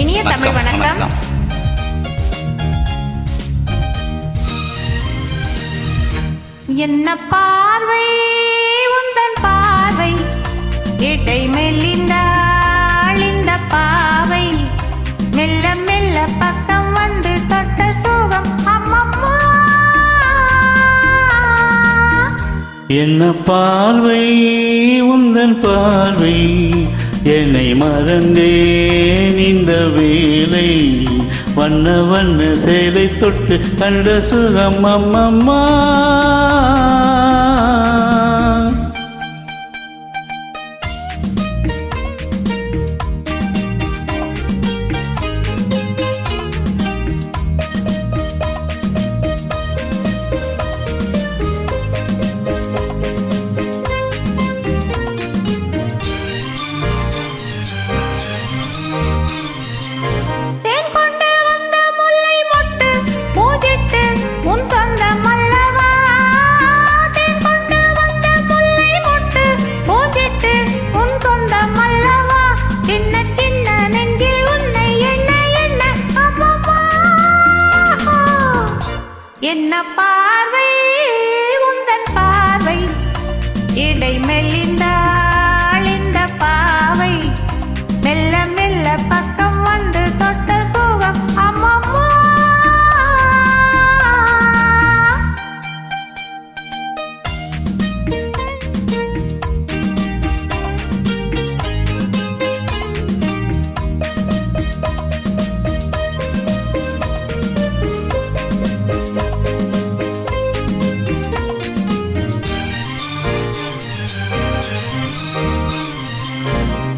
இனிய தமிழ் வணக்கம். என்ன பார்வை உந்தன் பார்வை, இடை மெல்லிந்தாள் இந்த பாவை, மெல்ல மெல்ல பக்கம் வந்து தொட்ட சுகம் அம்மம்மா. என்ன பார்வை உந்தன் பார்வை, என்னை மறந்தேன் இந்த வேலை, வண்ண வண்ண சேலை தொட்டு கண்ட சுகம் அம்மம்மா. என்ன பார்வை உந்தன் பார்வை, இடை மெல்லிந்தாள் இந்த பாவை, மெல்ல மெல்ல பக்கம் வந்து தொட்ட சுகம் அம்மம்மா.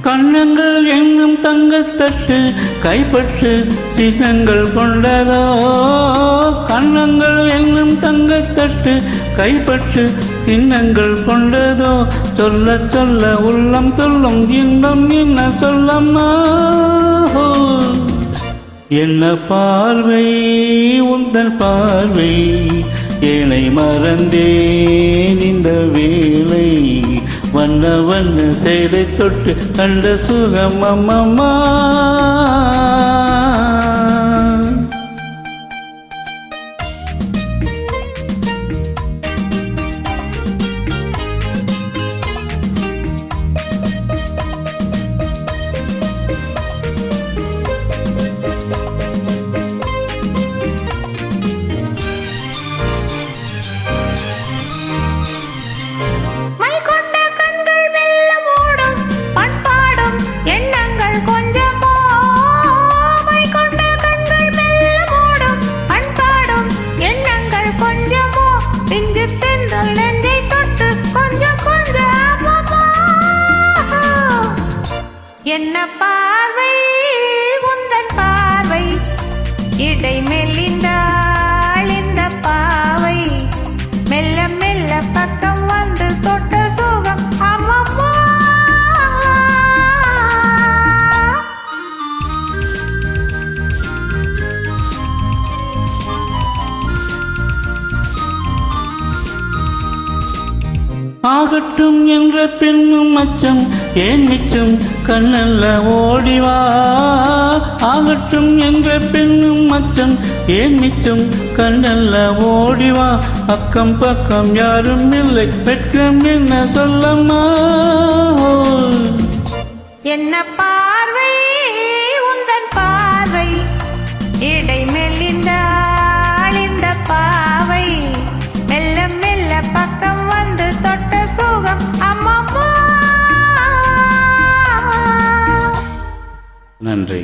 கண்ணங்கள் என்னும் தங்கத்தட்டு கைப்பற்று சின்னங்கள் கொண்டதோ, கண்ணங்கள் என்னும் தங்கத்தட்டு கைப்பற்று சின்னங்கள் கொண்டதோ, சொல்ல சொல்ல உள்ளம் சொல்லும் இன்பம் என்ன சொல்லம்மா. என்ன பார்வை உந்தன் பார்வை, என்னை மறந்தேன் இந்த வேலை, வண்ண வண்ண சேலை தொட்டு கண்ட சுகம் அம்மம்மா. என்ன பார்வை உந்தன் பார்வை, இடை மெல்லிந்தாள் இந்த பாவை, மெல்ல மெல்ல பக்கம் வந்து தொட்ட சுகம் அம்மம்மா. ஆகட்டும் என்ற பெண்ணும் அச்சம் ஏன் மிச்சம் கண்ணல்ல ஓடிவா, ஆகட்டும் என்ற பெண்ணும் அச்சம் ஏன் மிச்சம் கண்ணல்ல ஓடிவா, அக்கம் பக்கம் யாரும் இல்லை வெட்கம் என்ன சொல்லம்மா. என்ன பார்வை உந்தன் பார்வை, இடை மெல்லிந்தாள் இந்த பாவை, மெல்ல மெல்ல பக்கம் வந்து தொட்ட சுகம் அம்மம்மா. நன்றி.